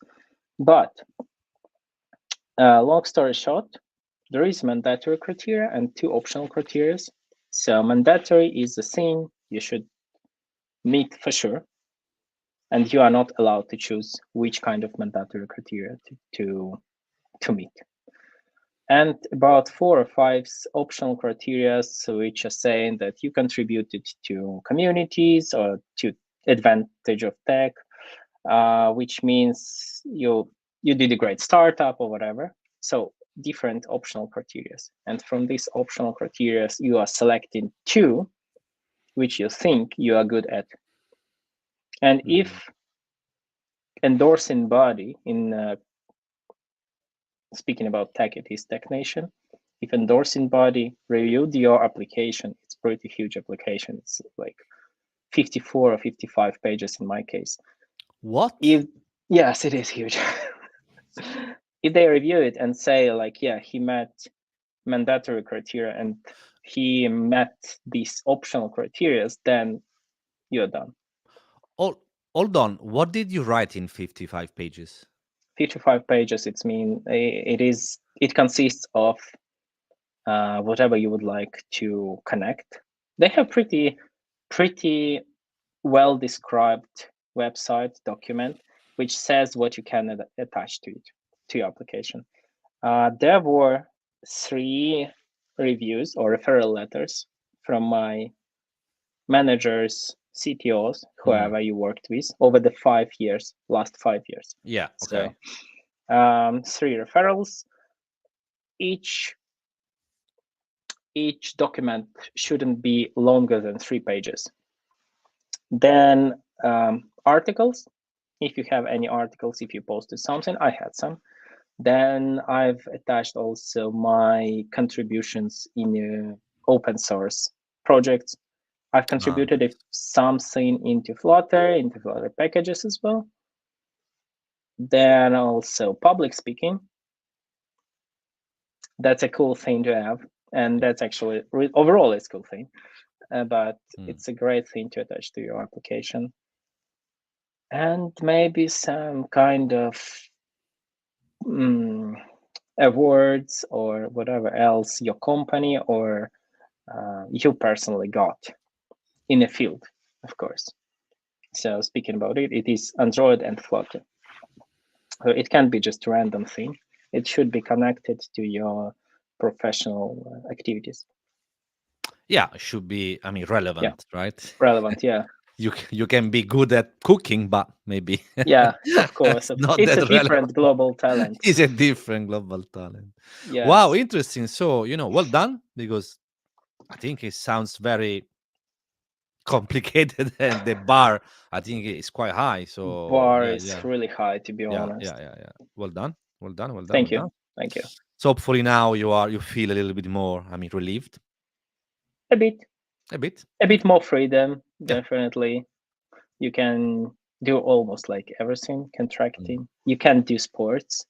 But long story short, there is mandatory criteria and 2 optional criteria. So mandatory is the thing you should meet for sure, and you are not allowed to choose which kind of mandatory criteria to meet. And about 4 or 5 optional criteria which are saying that you contributed to communities or to advantage of tech, which means you did a great startup or whatever. So different optional criteria. And from these optional criteria, you are selecting 2 which you think you are good at. And if endorsing body in speaking about tech, it is Tech Nation. If endorsing body reviewed your application, it's pretty huge application. It's like 54 or 55 pages in my case. What? Yes, it is huge. If they review it and say like, yeah, he met mandatory criteria and he met these optional criteria, then you're done. Hold on. What did you write in 55 pages? 55 pages, it consists of whatever you would like to connect. They have pretty well described website document which says what you can attach to it, to your application. There were 3 reviews or referral letters from my managers, CTOs, whoever you worked with over the last 5 years. Yeah. Okay. So 3 referrals. Each document shouldn't be longer than 3 pages. Then articles. If you have any articles, if you posted something, I had some. Then I've attached also my contributions in open source projects. I've contributed something into Flutter packages as well. Then also public speaking. That's a cool thing to have. And that's actually, overall, it's a cool thing. But it's a great thing to attach to your application. And maybe some kind of awards or whatever else your company or you personally got in a field, of course. So speaking about it, it is Android and Flutter. So it can't be just a random thing. It should be connected to your professional activities. Yeah, it should be, relevant, right? Relevant, yeah. You can be good at cooking, but maybe yeah, of course. not It's that a different relevant. global talent. It's a different global talent. Yes. Wow, interesting. So, well done, because I think it sounds very complicated and the bar, I think, is quite high. So bar yeah, is really high, to be honest. Yeah. Well done. Thank you. Thank you. So hopefully now you feel a little bit more, relieved. A bit more freedom, Yeah. definitely. You can do almost like everything, contracting. You can do sports.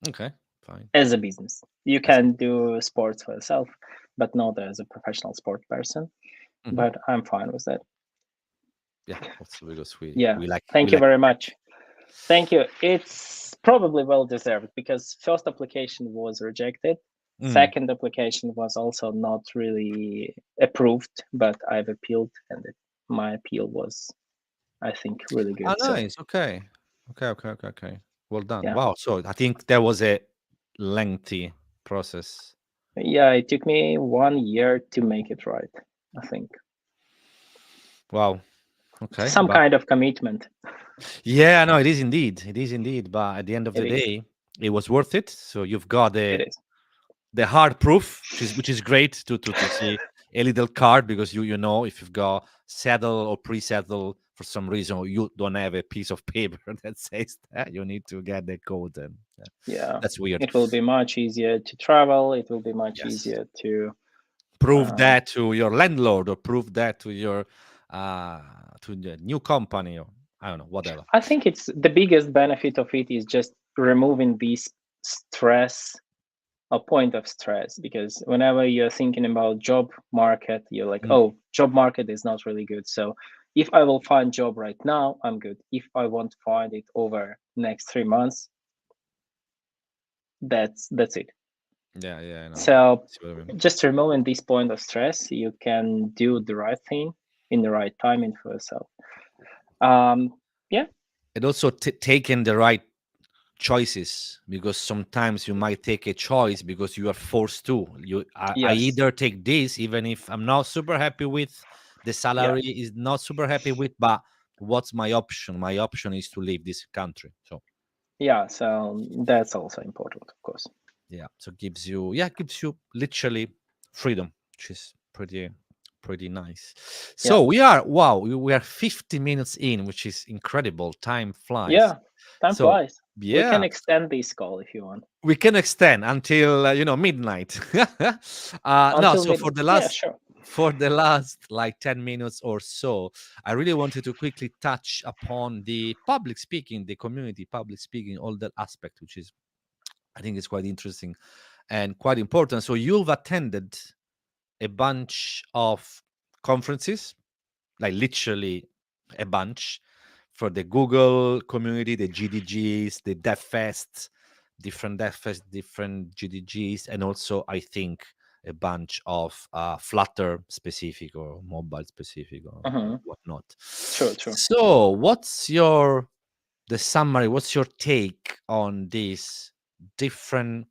Okay, fine. As a business, you can do sports for yourself, but not as a professional sport person. But I'm fine with that. Yeah, also because we like. Thank you very much. Thank you. It's probably well deserved, because first application was rejected. Second application was also not really approved, but I've appealed, and my appeal was, I think, really good. Nice. So. Okay. Well done. Yeah. Wow. So I think there was a lengthy process. Yeah, it took me 1 year to make it right, I think. Wow. Okay. Some kind of commitment. Yeah, no, it is indeed. But at the end of the day, it was worth it. So you've got the hard proof, which is great to see a little card, because you know, if you've got settle or pre-settle for some reason, or you don't have a piece of paper that says that, you need to get the code. And that's weird. It will be much easier to travel. It will be much easier to prove that to your landlord, or prove that to your uh, to the new company, or I don't know, whatever. I think it's the biggest benefit of it is just removing this stress, a point of stress, because whenever you're thinking about job market, you're like, Mm. oh, job market is not really good. So if I will find job right now, I'm good. If I won't find it over next 3 months, that's it. Yeah, I know. So See what I mean. just removing this point of stress, you can do the right thing in the right timing for yourself. Yeah, And also taking the right choices, because sometimes you might take a choice because you are forced to. I yes, either take this, even if I'm not super happy with the yeah, salary, is not super happy with, but what's my option? My option is to leave this country. So yeah. So that's also important, of course. yeah, so gives you literally freedom, which is pretty nice. Yeah, So we are 50 minutes in, which is incredible. Time flies. yeah. Time So flies. We can yeah, extend this call if you want we can extend until midnight. No, until so midnight. Yeah, sure. for the last like 10 minutes or so, I really wanted to quickly touch upon the public speaking, the community public speaking, all that aspect, which is, I think, is quite interesting and quite important. So you've attended a bunch of conferences, like literally a bunch, for the Google community, the GDGs, the DevFests, different DevFests, different GDGs, and also I think a bunch of Flutter specific or mobile specific or Hmm. whatnot. True, true. So, what's your the summary? What's your take on these different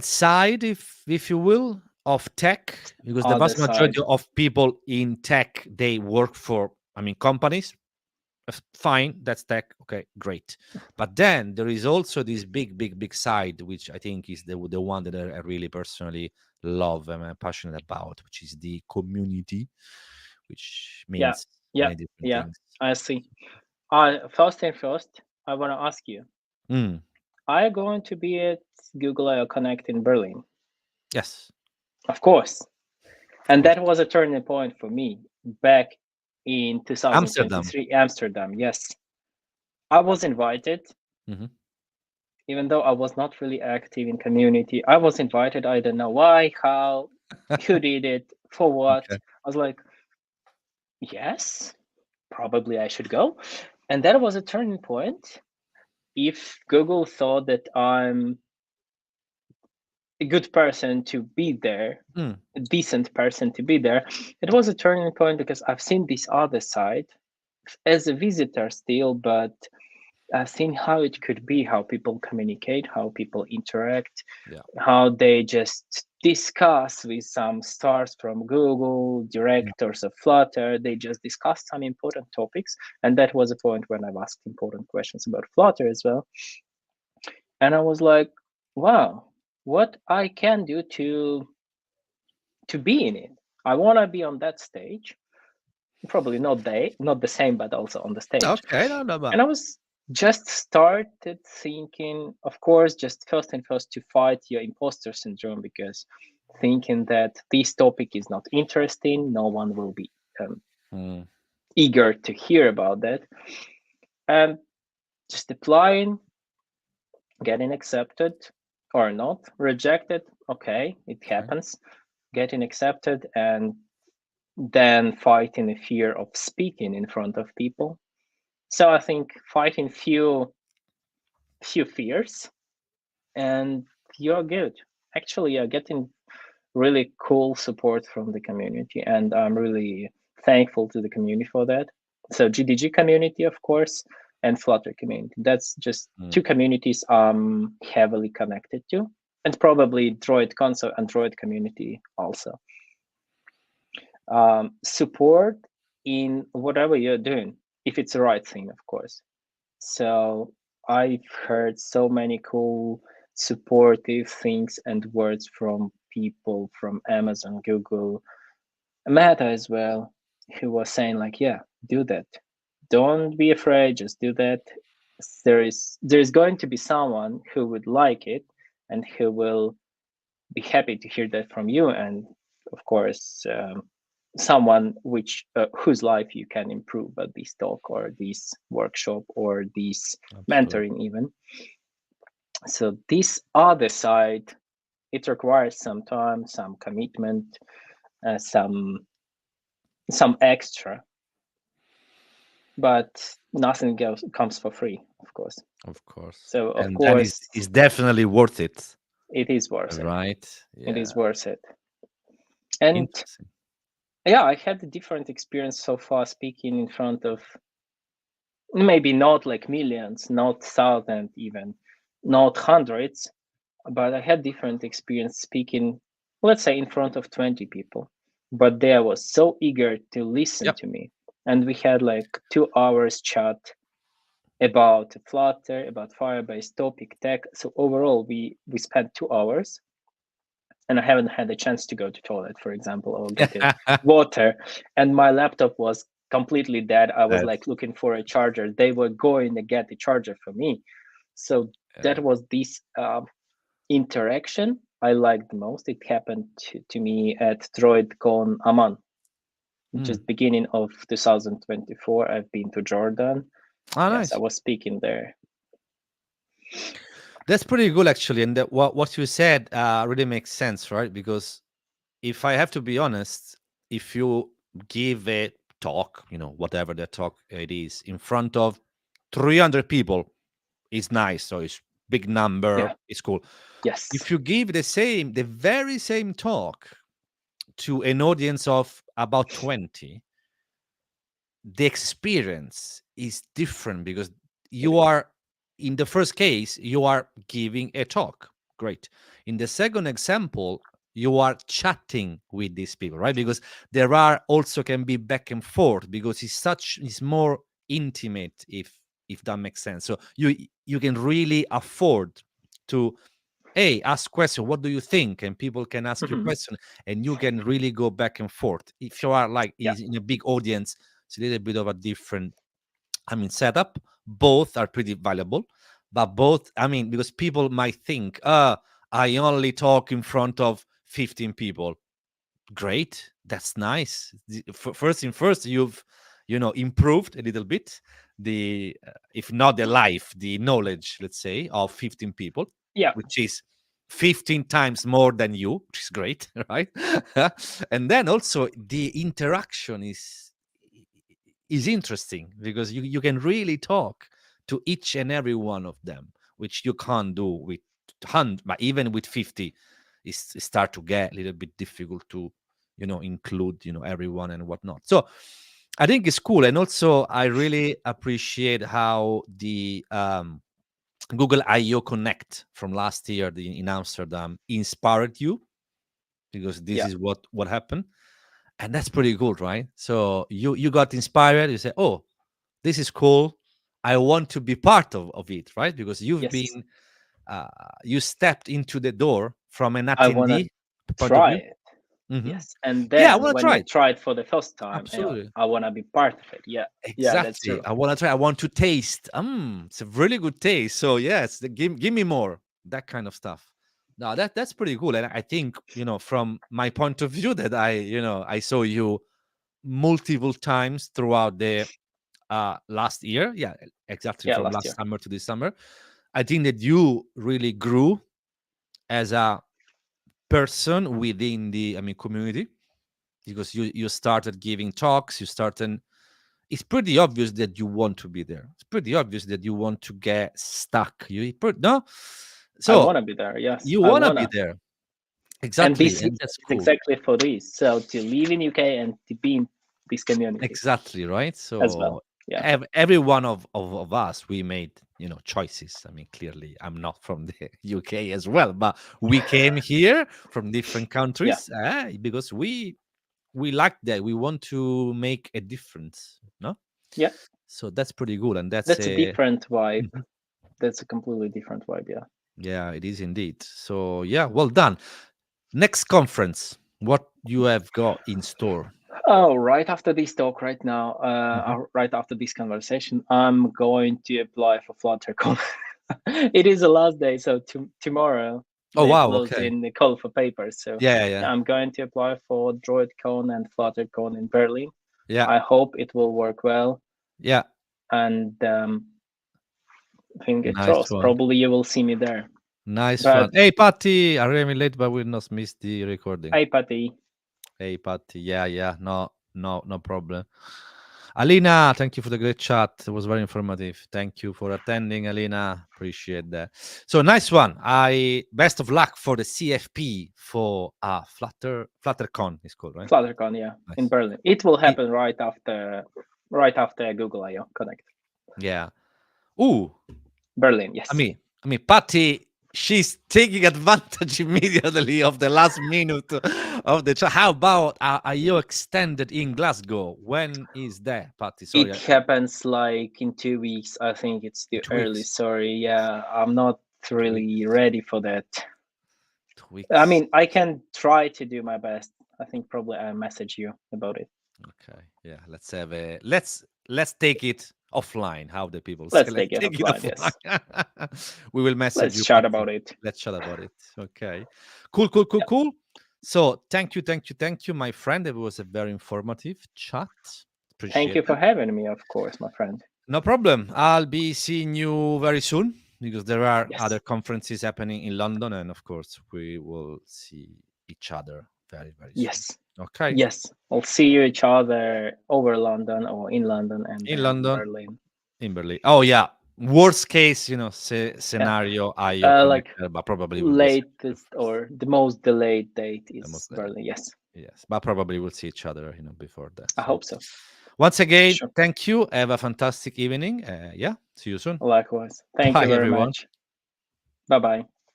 side, if you will, of tech? Because the Other vast side. majority of people in tech, they work for, I mean, companies. Fine, that's tech. Okay, great. But then there is also this big side, which I think is the one that I really personally love and I'm passionate about, which is the community, which Yeah, means yeah, many different yeah. things. I see. First and first, I want to ask you: Mm, are you going to be at Google I/O Connect in Berlin? yes, Of course. of And course. that was a turning point for me back in Amsterdam. 2023, Amsterdam. Yes, I was invited, Hmm. even though I was not really active in community. I was invited. I don't know why, how, who did it, for what. Okay. I was like, yes, probably I should go. And that was a turning point. If Google thought that I'm a good person to be there, Mm, a decent person to be there, it was a turning point because I've seen this other side as a visitor still, but I've seen how it could be, how people communicate, how people interact, yeah. how they just discuss with some stars from Google, Mm, directors of Flutter. They just discuss some important topics. And that was a point when I've asked important questions about Flutter as well. And I was like, wow, what I can do to be in it. I want to be on that stage. Probably not the same, but also on the stage. okay, no, no, but And I was just started thinking, of course, just first and first to fight your imposter syndrome, because thinking that this topic is not interesting, no one will be um, mm, eager to hear about that. And just applying, getting accepted or not, rejected, okay, it okay. happens, getting accepted, and then fighting the fear of speaking in front of people. So I think fighting few fears and you're good. Actually, you're getting really cool support from the community, and I'm really thankful to the community for that. So GDG community, of course, and Flutter community. That's just Mm, two communities I'm heavily connected to, and probably Droid console and Droid community also. Support in whatever you're doing, if it's the right thing, of course. So I've heard so many cool supportive things and words from people from Amazon, Google, Meta as well, who was saying like, yeah, do that. Don't be afraid, just do that. There is going to be someone who would like it and who will be happy to hear that from you. And of course, someone whose life you can improve at this talk or this workshop or this Absolutely. mentoring even. So this other side, it requires some time, some commitment, some extra, but nothing else comes for free, of course. Of course. So of And then course it's definitely worth it, it is worth it. right? It Yeah. is worth it. And Interesting. yeah, I had a different experience so far speaking in front of maybe not like millions, not thousands even, not hundreds, but I had different experience speaking, let's say in front of 20 people. But they was so eager to listen Yep. to me. And we had like 2 hours chat about Flutter, about Firebase topic tech. So overall we spent 2 hours, and I haven't had a chance to go to toilet, for example, or get a water. And my laptop was completely dead. I was like That's looking for a charger. They were going to get the charger for me. So that was this interaction I liked the most. It happened to me at DroidCon Amman, mm. just beginning of 2024. I've been to Jordan. Ah, Yes, I nice. was speaking there. That's pretty good actually. And that what you said really makes sense, right? Because if I have to be honest, if you give a talk, whatever the talk it is, in front of 300 people, it's nice. So it's big number. Yeah. It's cool. Yes. If you give the very same talk to an audience of about 20, the experience is different because It you is. are, in the first case, you are giving a talk. Great. In the second example, you are chatting with these people, right? Because there are also can be back and forth because it's more intimate, if that makes sense. So you can really afford to, hey, ask question, what do you think, and people can ask you Mhm. question, and you can really go back and forth. If you are like Yeah. is in a big audience, it's a little bit of a different, setup. Both are pretty valuable, but both, because people might think, I only talk in front of 15 people. Great, that's nice. First in first, you've improved a little bit, the if not the life, the knowledge, let's say, of 15 people, Yeah. which is 15 times more than you, which is great. Right? And then also the interaction is interesting because you can really talk to each and every one of them, which you can't do with 100, but even with 50 it start to get a little bit difficult to include everyone and whatnot. So I think it's cool. And also I really appreciate how the Google I/O Connect from last year in Amsterdam inspired you, because this Yeah. is what happened. And that's pretty good, right? So you got inspired, you say, oh, this is cool, I want to be part of it, right? Because you've Yes. been uh, you stepped into the door from an I want to attendee point of try view. it. Hmm. Yes. And Yeah, I then want to when try you it. try it for the first time, Absolutely. I want to be part of it. Yeah. Yeah, that's Exactly. true. I want to try. I want to taste. It's a really good taste. So yes, give me more. That kind of stuff. No, that's pretty cool. And I think, from my point of view, that I saw you multiple times throughout the last year. Yeah, exactly, Yeah, from last last year. summer to this summer. I think that you really grew as a person within the community, because you started giving talks, you started. It's pretty obvious that you want to be there. It's pretty obvious that you want to get stuck. No, I so want to be there. Yes, you I want to want be to. there. And Exactly, this and visa that's is cool. exactly for this. So to live in UK and to be in this community Exactly, right? as well. So Yeah. every one of us, we made choices. Clearly I'm not from the UK as well, but we came here from different Yeah. countries, because we like that, we want to make a difference, no? Yeah. So that's pretty good, and that's That's a a different vibe. Mhm. That's a completely different vibe. Yeah. Yeah, it is indeed. So yeah, well done. Next conference, what you have got in store? Oh, right after this talk, right now, Mhm. right after this conversation, I'm going to apply for FlutterCon. It is the last day, so tomorrow. Oh They wow, closed okay. in the call for papers. So Yeah, yeah, I'm going to apply for DroidCon and FlutterCon in Berlin. yeah, I hope it will work well, yeah. and finger Nice crossed. one. Probably you will see me there. Nice But one. Hey, Patty, I really late, but we not miss the recording. hey, Patty, Hey, Patty. Yeah, yeah. No, no, no problem. Alina, thank you for the great chat. It was very informative. Thank you for attending, Alina. Appreciate that. So nice one. I best of luck for the CFP for FlutterCon. It's called, right? FlutterCon, yeah, in Nice. Berlin. It will I- happen right after Google I/O Connect. yeah. Ooh, Berlin, yes. Patty, she's taking advantage immediately of the last minute of the chat. How about are you extended in Glasgow? When is that, Patty? Sorry, It happens like in 2 weeks. I think it's too 2 weeks. early. Sorry. Yeah, I'm not 2 weeks. really ready for that. 2 weeks. I mean, I can try to do my best. I think probably I'll message you about it. Okay. Yeah. Let's have a let's take it offline. How the people say Let's let's take it take it offline. Yes. offline. We will message Let's you, chat Patty. about it. Let's chat about it. Okay. Cool, cool, cool, Yep. cool. So thank you, my friend. It was a very informative chat. Thank Appreciate you for that. having me, of course, my friend. No problem. I'll be seeing you very soon because there are Yes. other conferences happening in London, and of course, we will see each other very, very soon. Yes. Okay. Yes. We'll see you each other over London or in London and In then in London, Berlin. in Berlin. Oh yeah. Worst case, Yeah. scenario, IO Like connector, but probably will be latest or the most delayed date is almost there. Berlin. Yes. Yes, but probably we'll see each other, before that. I So hope so. once again, Sure. thank you. Have a fantastic evening. Yeah, see you soon. Likewise. Thank Bye, you very everyone. much. Bye bye.